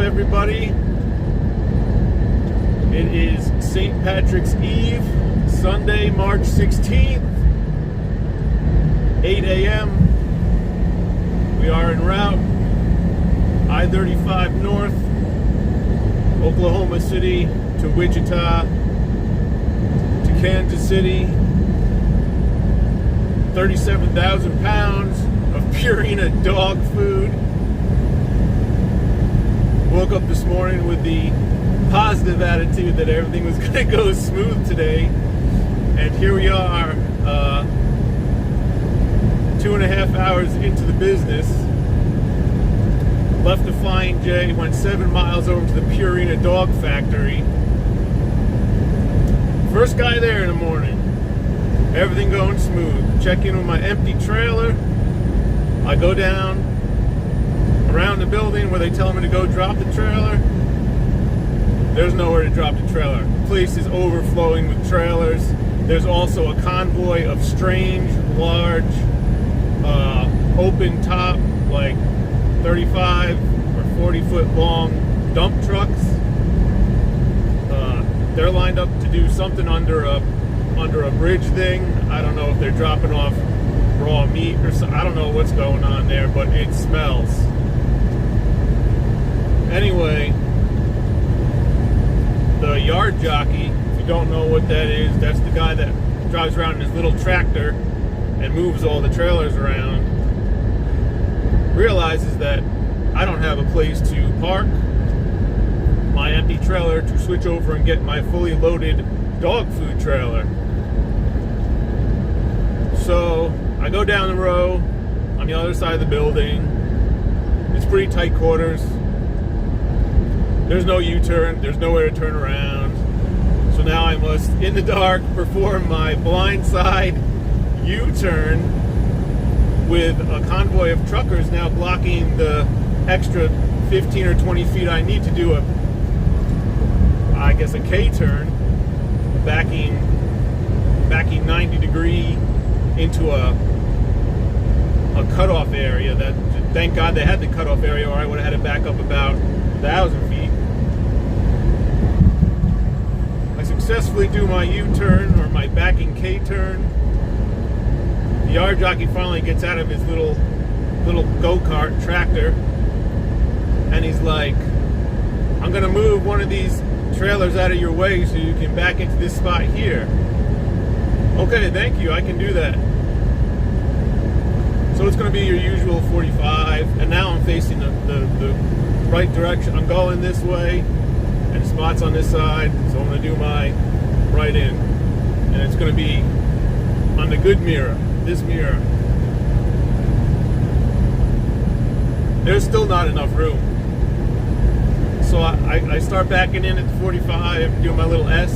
everybody? It is St. Patrick's Eve, Sunday, March 16th, 8 a.m. We are en route, I-35 North, Oklahoma City to Wichita to Kansas City. 37,000 pounds of Purina dog food. Woke up this morning with the positive attitude that everything was going to go smooth today, and here we are, 2.5 hours into the business. Left the Flying J, went 7 miles over to the Purina dog factory. First guy there in the morning. Everything going smooth. Check in with my empty trailer. I go down around the building where they tell me to go drop the trailer. There's nowhere to drop the trailer. The place is overflowing with trailers. There's also a convoy of strange, large, open top, like 35 or 40 foot long dump trucks. They're lined up to do something under a bridge thing. I don't know if they're dropping off raw meat or something. I don't know what's going on there, but it smells. Anyway, the yard jockey, if you don't know what that is, that's the guy that drives around in his little tractor and moves all the trailers around, realizes that I don't have a place to park my empty trailer to switch over and get my fully loaded dog food trailer. So I go down the row on the other side of the building. It's pretty tight quarters. There's no U-turn, there's nowhere to turn around. So now I must, in the dark, perform my blindside U-turn with a convoy of truckers now blocking the extra 15 or 20 feet I need to do a K-turn, backing 90 degree into a cutoff area. That, thank God they had the cutoff area, or I would have had to back up about 1,000 feet. I successfully do my U-turn, or my backing K-turn. The yard jockey finally gets out of his little go-kart tractor, and he's like, I'm gonna move one of these trailers out of your way so you can back into this spot here. Okay, thank you, I can do that. So it's going to be your usual 45, and now I'm facing the right direction. I'm going this way, and the spot's on this side, so I'm going to do my right in. And it's going to be on the good mirror, this mirror. There's still not enough room. So I start backing in at the 45, doing my little S.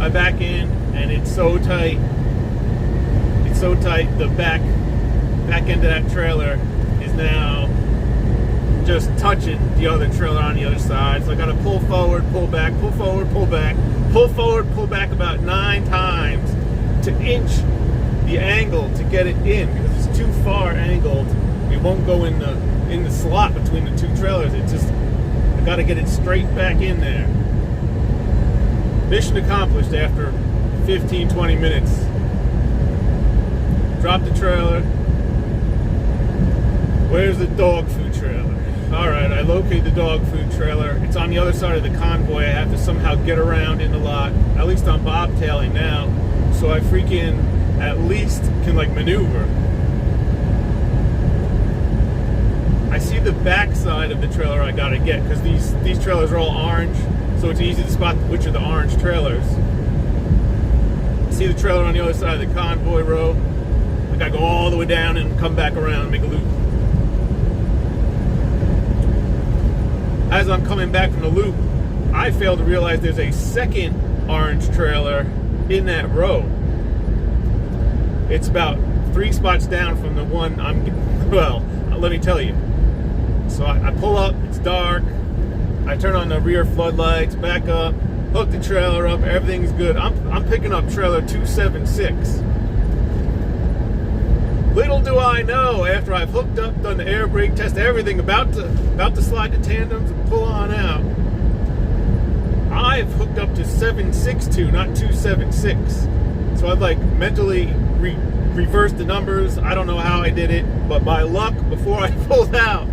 I back in, and it's so tight. It's so tight, the back end of that trailer is now just touching the other trailer on the other side. So I gotta pull forward, pull back, pull forward, pull back, pull forward, pull back about 9 times to inch the angle to get it in, because it's too far angled. It won't go in the slot between the two trailers. It's just, I gotta get it straight back in there. Mission accomplished after 15-20 minutes. Drop the trailer. Where's the dog food trailer? Alright, I locate the dog food trailer. It's on the other side of the convoy. I have to somehow get around in the lot. At least I'm bobtailing now. So I freaking at least can maneuver. I see the back side of the trailer I gotta get, because these trailers are all orange, so it's easy to spot which are the orange trailers. I see the trailer on the other side of the convoy row. I gotta go all the way down and come back around and make a loop. As I'm coming back from the loop, I fail to realize there's a second orange trailer in that row. It's about 3 spots down from the one let me tell you. So I pull up, it's dark, I turn on the rear floodlights, back up, hook the trailer up, everything's good. I'm picking up trailer 276. Little do I know, after I've hooked up, done the air brake test, everything, about to slide the tandems and pull on out, I've hooked up to 762, not 276. So I've like mentally reversed the numbers. I don't know how I did it, but by luck, before I pulled out,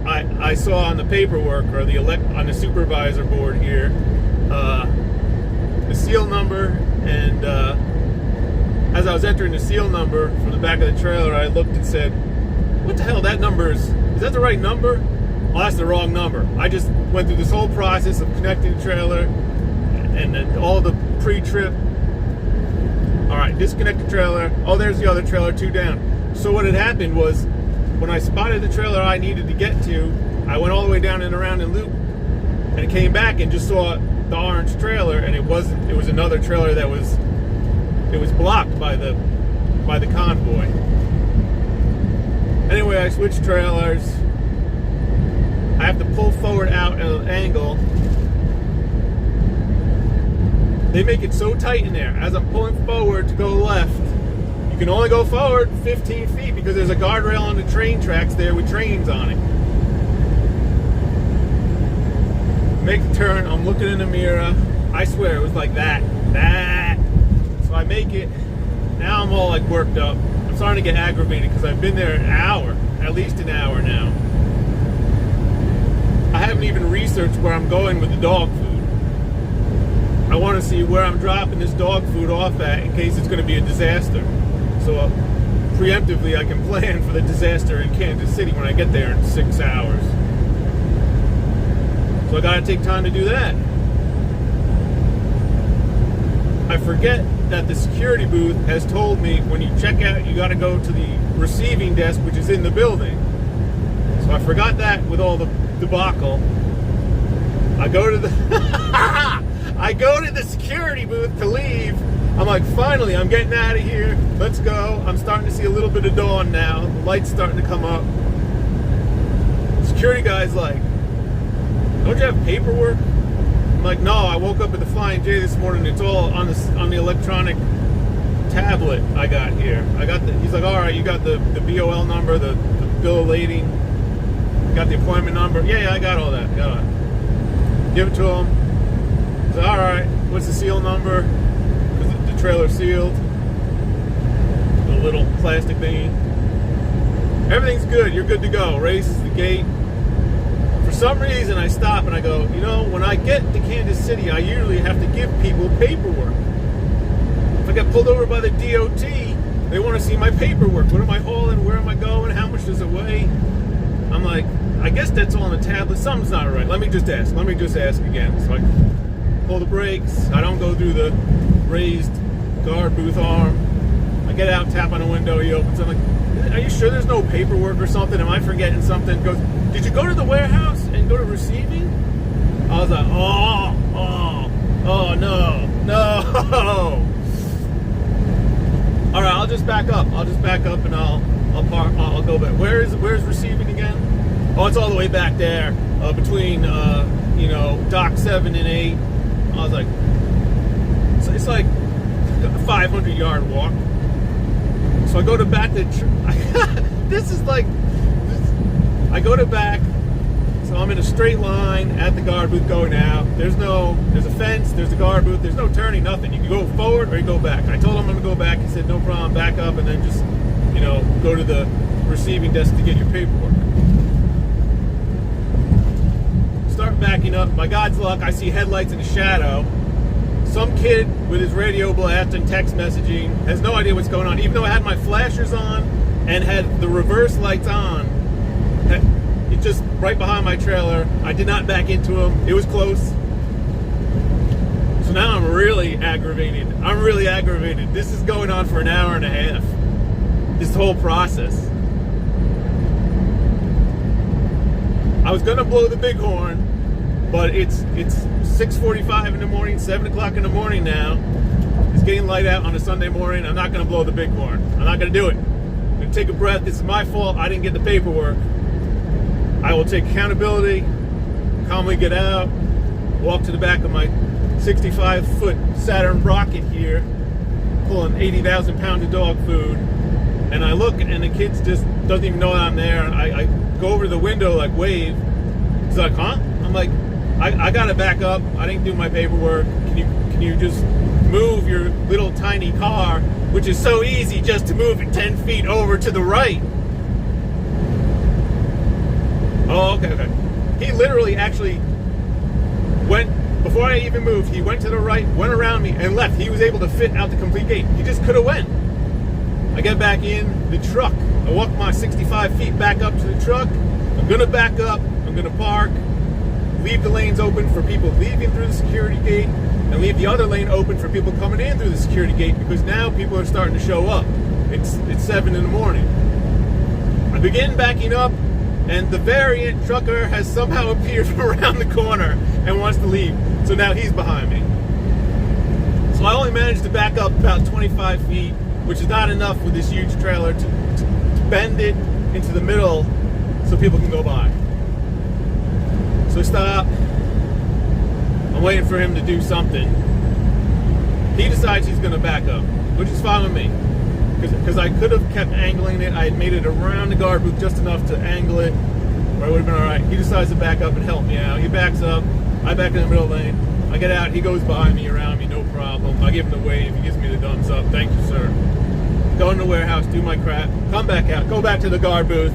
I saw on the paperwork, or on the supervisor board here, the seal number, and as I was entering the seal number from the back of the trailer, I looked and said, what the hell, that number is that the right number? Oh, that's the wrong number. I just went through this whole process of connecting the trailer and then all the pre-trip. All right, disconnect the trailer. Oh, there's the other trailer, 2 down. So what had happened was, when I spotted the trailer I needed to get to, I went all the way down and around in loop, and it came back and just saw the orange trailer, and it was another trailer that was blocked by the convoy. Anyway, I switched trailers. I have to pull forward out at an angle. They make it so tight in there. As I'm pulling forward to go left, you can only go forward 15 feet because there's a guardrail on the train tracks there with trains on it. Make the turn. I'm looking in the mirror. I swear it was like that. So I make it. Now I'm all like worked up. I'm starting to get aggravated because I've been there an hour, at least an hour now. I haven't even researched where I'm going with the dog food. I want to see where I'm dropping this dog food off at in case it's going to be a disaster. So preemptively I can plan for the disaster in Kansas City when I get there in 6 hours. So I got to take time to do that. I forget that the security booth has told me when you check out, you got to go to the receiving desk, which is in the building. So I forgot that with all the debacle. I go to the security booth to leave. I'm like, finally, I'm getting out of here. Let's go. I'm starting to see a little bit of dawn now. The light's starting to come up. Security guy's like, don't you have paperwork? I'm like, no, I woke up at the Flying J this morning. It's all on the electronic tablet I got here. He's like, all right, you got the BOL number, the bill of lading, you got the appointment number. Yeah, I got all that. Got it. Give it to him. He's like, all right, what's the seal number? Because the trailer's sealed. The little plastic thingy. Everything's good. You're good to go. Raises the gate. For some reason, I stop and I go, when I get to Kansas City, I usually have to give people paperwork. If I get pulled over by the DOT, they want to see my paperwork. What am I hauling? Where am I going? How much does it weigh? I'm like, I guess that's all on the tablet. Something's not right. Let me just ask again. So I pull the brakes. I don't go through the raised guard booth arm. I get out, tap on the window. He opens. I'm like, are you sure there's no paperwork or something? Am I forgetting something? He goes, did you go to the warehouse and go to receiving? I was like, oh, no. All right, I'll just back up. And I'll park. I'll go back. Where's receiving again? Oh, it's all the way back there, between dock 7 and 8. I was like, it's like a 500-yard walk. So I go to back the. I go to back. So I'm in a straight line at the guard booth going out. There's a fence, there's a guard booth, there's no turning, nothing. You can go forward or you go back. I told him I'm going to go back. He said, no problem, back up and then just, go to the receiving desk to get your paperwork. Start backing up. By God's luck, I see headlights in the shadow. Some kid with his radio blast and text messaging has no idea what's going on. Even though I had my flashers on and had the reverse lights on, it's just right behind my trailer. I did not back into him. It was close. So now I'm really aggravated. This is going on for an hour and a half. This whole process. I was gonna blow the bighorn, but it's 6:45 in the morning, 7 o'clock in the morning now. It's getting light out on a Sunday morning. I'm not gonna blow the bighorn. I'm not gonna do it. I'm gonna take a breath. This is my fault. I didn't get the paperwork. I will take accountability, calmly get out, walk to the back of my 65-foot Saturn rocket here, pulling 80,000 pounds of dog food, And I look, and the kid just doesn't even know that I'm there. I go over to the window, like, wave. He's like, huh? I'm like, I gotta back up. I didn't do my paperwork. Can you just move your little tiny car, which is so easy just to move it 10 feet over to the right? Oh, okay. He literally actually went, before I even moved, he went to the right, went around me, and left. He was able to fit out the complete gate. He just could have went. I get back in the truck. I walk my 65 feet back up to the truck. I'm gonna back up. I'm gonna park. Leave the lanes open for people leaving through the security gate, and leave the other lane open for people coming in through the security gate, because now people are starting to show up. It's 7 in the morning. I begin backing up, and the variant trucker has somehow appeared from around the corner and wants to leave. So now he's behind me. So I only managed to back up about 25 feet, which is not enough with this huge trailer to bend it into the middle so people can go by. So I stop. I'm waiting for him to do something. He decides he's going to back up, which is fine with me. Because I could have kept angling it. I had made it around the guard booth just enough to angle it, or it would have been all right. He decides to back up and help me out. He backs up. I back in the middle lane. I get out. He goes behind me, around me, no problem. I give him the wave. He gives me the thumbs up. Thank you, sir. Go in the warehouse, do my crap, come back out, go back to the guard booth.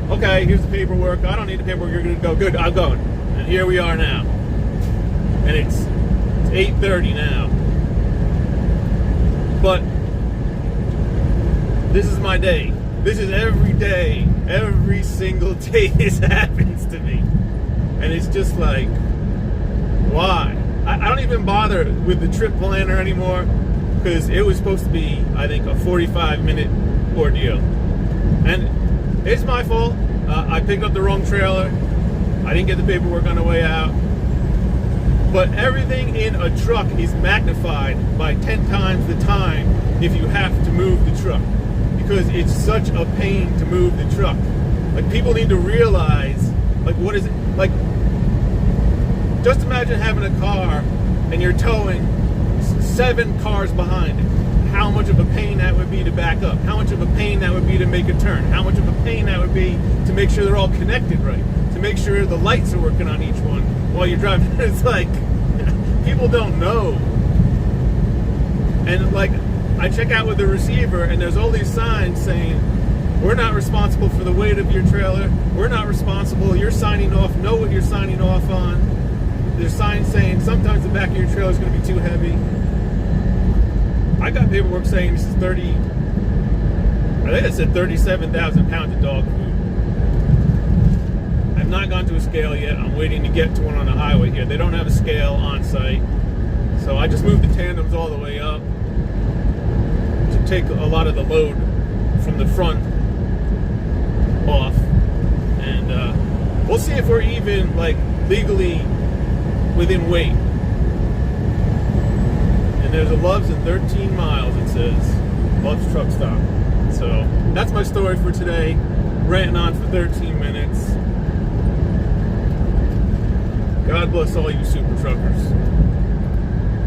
Okay, here's the paperwork. I don't need the paperwork. You're going to go. Good, I'm going. And here we are now. And it's 8:30 now. But this is my day. This is every day. Every single day this happens to me. And it's just like, why? I don't even bother with the trip planner anymore, because it was supposed to be, I think, a 45-minute ordeal. And it's my fault. I picked up the wrong trailer. I didn't get the paperwork on the way out. But everything in a truck is magnified by 10 times the time if you have to move the truck, because it's such a pain to move the truck. Like, people need to realize, like, what is it? Like, just imagine having a car and you're towing 7 cars behind it. How much of a pain that would be to back up. How much of a pain that would be to make a turn. How much of a pain that would be to make sure they're all connected right. To make sure the lights are working on each one while you're driving. It's like, people don't know. And like, I check out with the receiver and there's all these signs saying, we're not responsible for the weight of your trailer. We're not responsible. You're signing off. Know what you're signing off on. There's signs saying sometimes the back of your trailer is going to be too heavy. I got paperwork saying this is 30, I think it said 37,000 pounds of dog food. I've not gone to a scale yet. I'm waiting to get to one on the highway here. They don't have a scale on site. So I just moved the tandems all the way up to take a lot of the load from the front off. And we'll see if we're even, like, legally within weight. And there's a Love's in 13 miles, it says. Love's truck stop. So that's my story for today. Ranting on for 13 minutes. God bless all you super truckers.